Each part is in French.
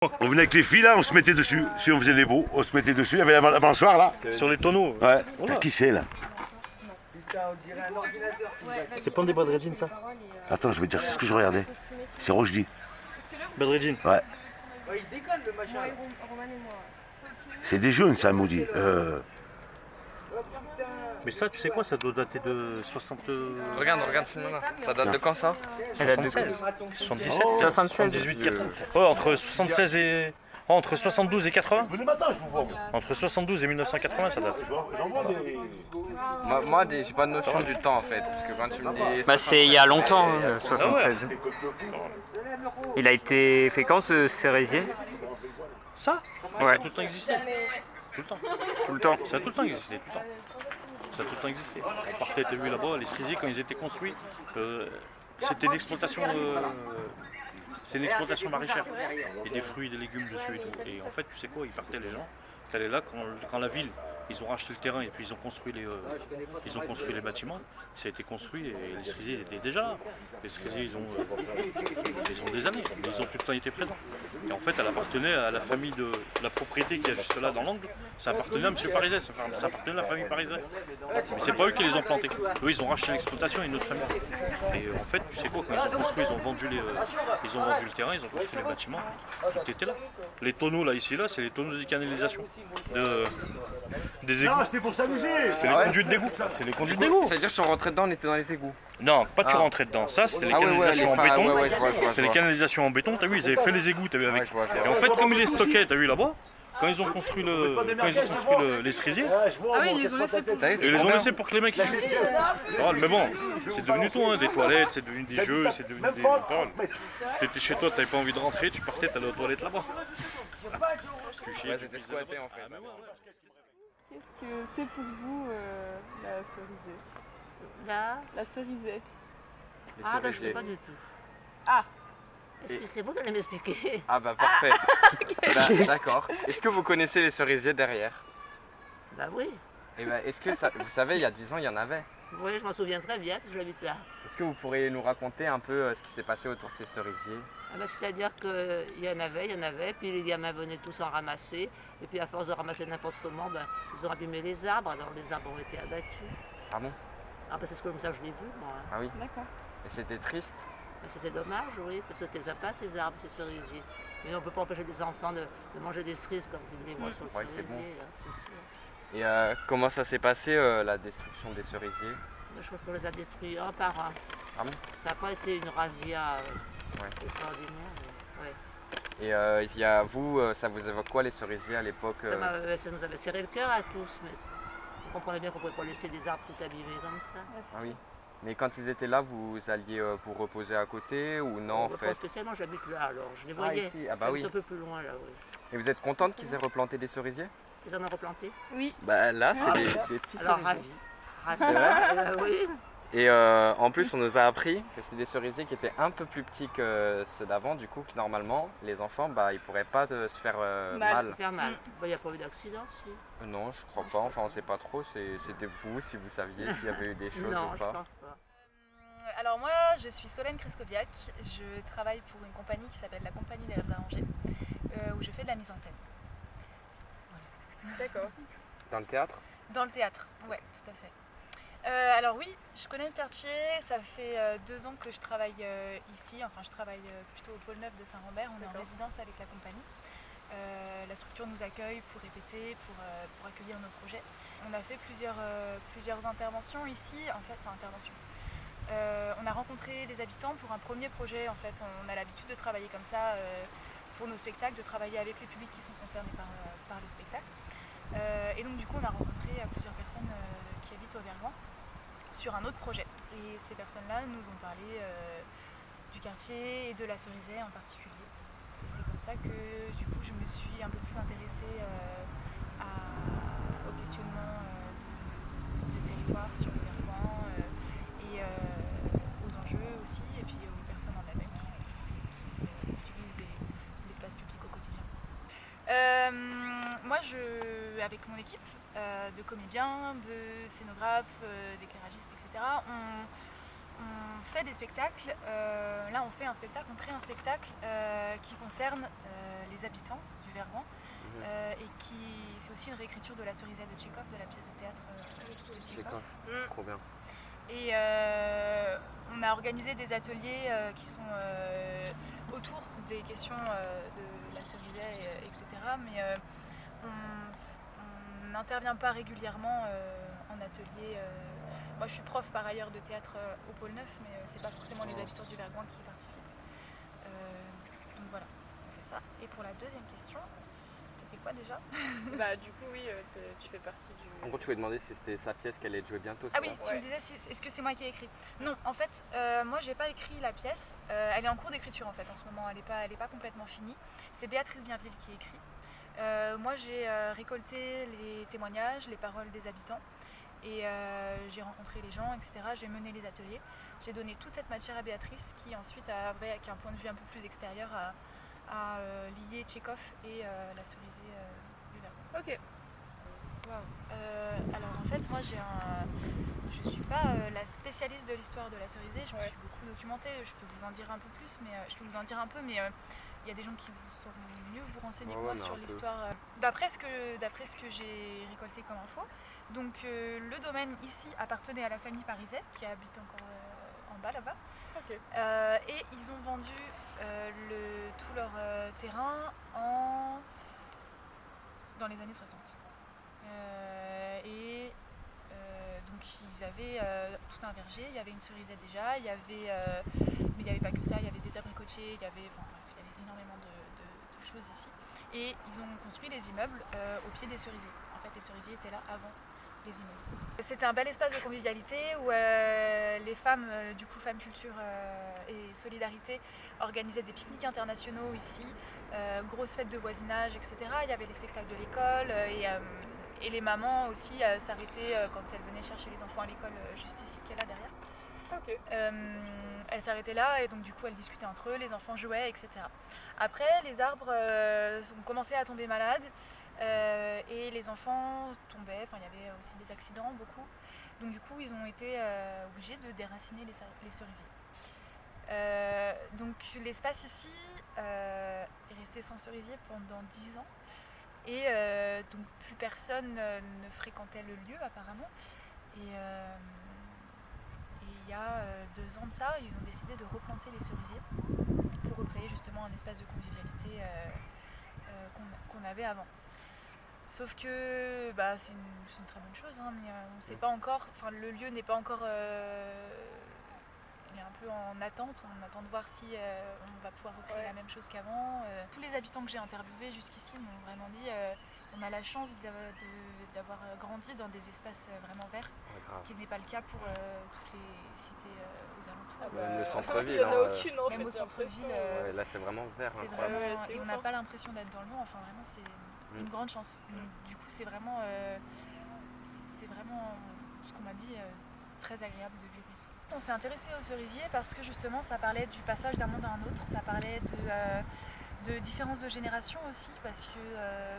On venait avec les filles là, on se mettait dessus. Si on faisait les beaux, on se mettait dessus. Il y avait la balançoire là. Sur les tonneaux. Ouais. T'as qui c'est là? C'est pas des Badredjin ça? Attends, je vais te dire, c'est ce que je regardais. C'est Rochdi. Badredjin. Ouais. Il déconne le machin. C'est des jeunes ça, maudit. Mais ça, tu sais quoi, ça doit dater de 60. Regarde, filme-là. Ça date de quand ça? Ça date de 77, 78, 80. Ouais, entre 76 et. Oh, entre 72 et 80. Entre 72 et 1980, ça date. Moi, j'ai pas de notion du temps en fait. Parce que quand tu me dis. Bah c'est il y a longtemps, 76. Il a été fait quand ce cerisier? Ça? Ouais. Ça a tout le temps existé. Tout le temps. Tout le temps. Ça a tout le temps existé, tout le temps. Ça a tout le temps existé. On partait, t'as vu là-bas, les cerisiers quand ils étaient construits, c'était l'exploitation. C'est une exploitation maraîchère. Et des fruits, des légumes dessus et tout. Et en fait, tu sais quoi, ils partaient les gens. T'allais là quand la ville, ils ont racheté le terrain et puis ils ont construit les bâtiments. Ça a été construit et les cerisiers étaient déjà là. Les cerisiers, ils ont des années, mais ils ont tout le temps été présents. Et en fait, elle appartenait à la famille de la propriété qui est juste là dans l'angle. Ça appartenait à M. Pariset, ça appartenait à la famille Pariset. Mais c'est pas eux qui les ont plantés. Eux, ils ont racheté l'exploitation à une autre famille. Et en fait, tu sais quoi, quand ils ont construit, ils ont vendu le terrain, ils ont construit les bâtiments. Tout était là. Les tonneaux là, ici, là, c'est les tonneaux de canalisation. Des égouts. C'était pour s'amuser. C'est les conduites d'égout. C'est les conduites d'égout. Ça veut dire que si on rentrait dedans, on était dans les égouts. Non, pas tu rentrais dedans. Ça, c'était les Ah ouais, canalisations en les béton. ouais, je vois. C'était les canalisations en béton. T'as vu, ils avaient fait les égouts. T'as vu avec. Ouais, je vois. Et en fait, comme ils les stockaient, t'as vu là-bas, quand ils ont construit les cerisiers, Ah oui, ils les ont laissés pour T'as vu, ils c'est les trop ont bien. laissés pour que les mecs. Oh, mais bon, c'est devenu tout, hein, des toilettes, c'est devenu des jeux, c'est devenu des. T'étais chez toi, t'avais pas envie de rentrer, tu partais, t'allais aux toilettes là-bas. Tu chiais, Ouais, tu c'était pisais squatté là-bas. en fait. Ah, mais ouais. Qu'est-ce que c'est pour vous la cerisée? La cerisée. Ah ben je sais pas du tout. Ah. Est-ce que c'est vous qui allez m'expliquer? Ah bah parfait. Bah, d'accord. Est-ce que vous connaissez les cerisiers derrière? Bah oui. Et bah, est-ce que ça, vous savez, il y a 10 ans, il y en avait. Oui, je m'en souviens très bien parce que j'habite là. Est-ce que vous pourriez nous raconter un peu ce qui s'est passé autour de ces cerisiers? Ah ben, c'est-à-dire qu'il y en avait, puis les gamins venaient tous en ramasser. Et puis à force de ramasser n'importe comment, ben, ils ont abîmé les arbres, alors les arbres ont été abattus. Ah bon? Ah ben c'est comme ça que je l'ai vu, moi. Ah oui. D'accord. Et c'était triste? Ben, c'était dommage, oui, parce que c'était sympa ces arbres, ces cerisiers. Mais on ne peut pas empêcher des enfants de manger des cerises quand ils les voient sur le vrai que c'est cerisier, hein, c'est sûr. Et comment ça s'est passé la destruction des cerisiers? Ben, je crois qu'on les a détruits un par un. Ah bon? Ça n'a pas été une razzia Ouais. extraordinaire, mais ouais. Et il y a vous, ça vous évoque quoi les cerisiers à l'époque? Ça nous avait serré le cœur à tous, mais on comprenait bien qu'on ne pouvait pas laisser des arbres tout abîmés comme ça. Ah oui. Mais quand ils étaient là, vous alliez vous reposer à côté ou non en Pas fait? spécialement, j'habite là, alors je les voyais. ici. Ah bah J'habite oui. un peu plus loin là, oui. Et vous êtes contente qu'ils aient replanté des cerisiers? Ils en ont replanté? Oui. Bah là, c'est Ah, des déjà. petits Alors cerisiers. ravi. C'est vrai? Oui. Et en plus, on nous a appris que c'est des cerisiers qui étaient un peu plus petits que ceux d'avant, du coup que normalement, les enfants, bah, ils pourraient pas se faire mal. Ça fait mal. Il n'y a pas eu d'accident, si? Non, je crois pas, enfin on sait pas trop, c'était vous si vous saviez s'il y avait eu des choses Non, ou je pas. pense pas. Alors moi, je suis Solène Kreskoviak, je travaille pour une compagnie qui s'appelle la Compagnie des Rêves Arrangés, où je fais de la mise en scène. D'accord. Dans le théâtre? Dans le théâtre, ouais, tout à fait. Alors oui, je connais le quartier, ça fait 2 ans que je travaille ici, enfin je travaille plutôt au pôle 9 de Saint-Rambert, on est en résidence avec la compagnie. La structure nous accueille pour répéter, pour accueillir nos projets. On a fait plusieurs interventions ici, en fait, on a rencontré les habitants pour un premier projet, en fait, on a l'habitude de travailler comme ça pour nos spectacles, de travailler avec les publics qui sont concernés par le spectacle. Et donc du coup on a rencontré plusieurs personnes qui habitent au Vergoin sur un autre projet. Et ces personnes-là nous ont parlé du quartier et de la Cerisay en particulier. Et c'est comme ça que du coup je me suis un peu plus intéressée au questionnement de territoire sur le Vergoin et aux enjeux aussi, et puis aux personnes en elles-mêmes qui utilisent l'espace public au quotidien. Moi, avec mon équipe de comédiens, de scénographes, d'éclairagistes, etc., on fait des spectacles. Là, on crée un spectacle qui concerne les les habitants du Vergoing. Et c'est aussi une réécriture de La Cerisette de Tchekhov, de la pièce de théâtre de Tchekhov. Trop bien. Et on a organisé des ateliers qui sont autour des questions de La Cerisette, etc. Mais on n'intervient pas régulièrement en atelier. Moi je suis prof par ailleurs de théâtre au Pôle 9, mais c'est pas forcément les habitants du Vergoing qui y participent. Donc voilà, on fait ça. Et pour la deuxième question, c'était quoi déjà? Bah du coup oui, tu fais partie du... En gros, tu voulais demander si c'était sa pièce qu'elle allait jouer bientôt. Ah oui, ça tu me disais est-ce que c'est moi qui ai écrit? Non, en fait, moi j'ai pas écrit la pièce. Elle est en cours d'écriture en fait en ce moment. Elle est pas complètement finie. C'est Béatrice Bienville qui écrit. Moi j'ai récolté les témoignages, les paroles des habitants et j'ai rencontré les gens, etc. J'ai mené les ateliers. J'ai donné toute cette matière à Béatrice qui ensuite avec un point de vue un peu plus extérieur à lier Tchekhov et La Cerisette du Vergoing. Ok. Wow. Alors en fait moi je suis pas la spécialiste de l'histoire de La Cerisette, je me suis beaucoup documentée, je peux vous en dire un peu plus, mais il y a des gens qui sauront mieux vous renseigner que moi sur l'histoire. D'après ce que j'ai récolté comme info, donc le domaine ici appartenait à la famille Pariset qui habite encore en bas là-bas. Ok. Et ils ont vendu tout leur terrain dans les années 60. Donc ils avaient tout un verger, il y avait une cerisette déjà, mais il n'y avait pas que ça, il y avait des abricotiers, il y avait énormément de choses ici. Et ils ont construit les immeubles au pied des cerisiers. En fait les cerisiers étaient là avant les immeubles. C'était un bel espace de convivialité où les femmes, du coup Femmes Culture et Solidarité, organisaient des pique-niques internationaux ici, grosses fêtes de voisinage, etc. Il y avait les spectacles de l'école et les mamans aussi s'arrêtaient quand elles venaient chercher les enfants à l'école juste ici, qui est là derrière. Ok. Elles s'arrêtaient là et donc du coup elles discutaient entre eux, les enfants jouaient, etc. Après les arbres ont commencé à tomber malades et les enfants tombaient, il y avait aussi des accidents, beaucoup. Donc du coup ils ont été obligés de déraciner les cerisiers. Donc l'espace ici est resté sans cerisier pendant 10 ans. Et donc plus personne ne fréquentait le lieu apparemment. Et il y a 2 ans de ça, ils ont décidé de replanter les cerisiers pour recréer justement un espace de convivialité qu'on avait avant. Sauf que c'est une très bonne chose, hein, mais on ne sait pas encore, le lieu n'est pas encore... il est un peu en attente, on attend de voir si on va pouvoir recréer la même chose qu'avant. Tous les habitants que j'ai interviewés jusqu'ici m'ont vraiment dit on a la chance d'avoir grandi dans des espaces vraiment verts, ce qui n'est pas le cas pour toutes les cités aux alentours. Même le centre-ville. Il n'y en a aucune en fait. Même au centre-ville. Là c'est vraiment vert. C'est Incroyable. vraiment, c'est et on ouf, n'a hein. pas l'impression d'être dans le noir, vraiment c'est une grande chance. Du coup c'est vraiment ce qu'on m'a dit, très agréable de vivre ici. On s'est intéressé aux cerisiers parce que justement ça parlait du passage d'un monde à un autre, ça parlait de différence de génération aussi parce que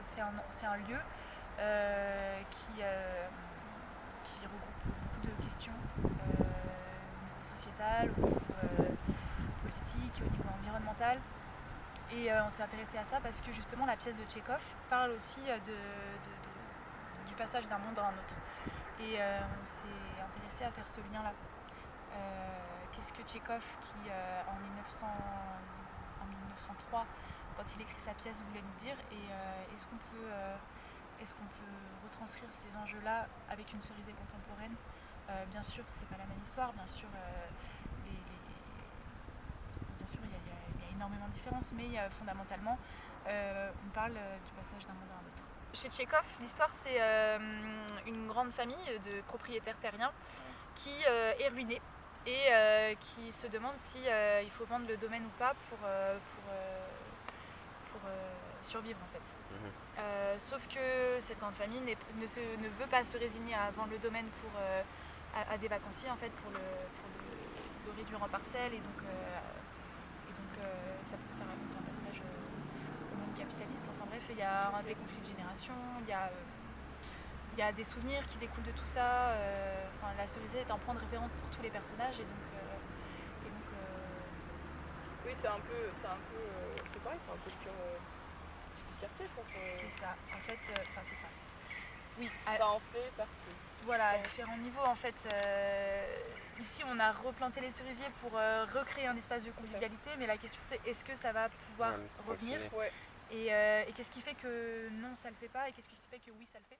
c'est un lieu qui regroupe beaucoup de questions au niveau sociétal, au niveau politique, au niveau environnemental. Et on s'est intéressé à ça parce que justement la pièce de Tchekhov parle aussi du passage d'un monde à un autre. Et on s'est intéressé à faire ce lien-là. Qu'est-ce que Tchekhov, qui en 1903, quand il écrit sa pièce, voulait nous dire, et est-ce qu'on peut retranscrire ces enjeux-là avec une cerisée contemporaine? Bien sûr, c'est pas la même histoire, bien sûr, il y a énormément de différences, mais fondamentalement, on parle du passage d'un monde à un autre. Chez Tchekhov, l'histoire, c'est une grande famille de propriétaires terriens qui est ruinée et qui se demande si il faut vendre le domaine ou pas pour survivre en fait. Sauf que cette grande famille ne veut pas se résigner à vendre le domaine à des vacanciers en fait, pour le réduire en parcelles et donc ça raconte un passage au monde capitaliste. Enfin bref, il y a des conflits de génération, il y a des souvenirs qui découlent de tout ça. La cerisette est un point de référence pour tous les personnages et donc oui, c'est pareil, c'est un peu le cœur pour que C'est ça. En fait, enfin c'est ça. Oui. à- ça en fait partie. Voilà, à pense. différents niveaux en fait. Ici, on a replanté les cerisiers pour recréer un espace de convivialité, mais la question c'est est-ce que ça va pouvoir Ouais, revenir continuer. Ouais. et qu'est-ce qui fait que non, ça le fait pas et qu'est-ce qui fait que oui, ça le fait.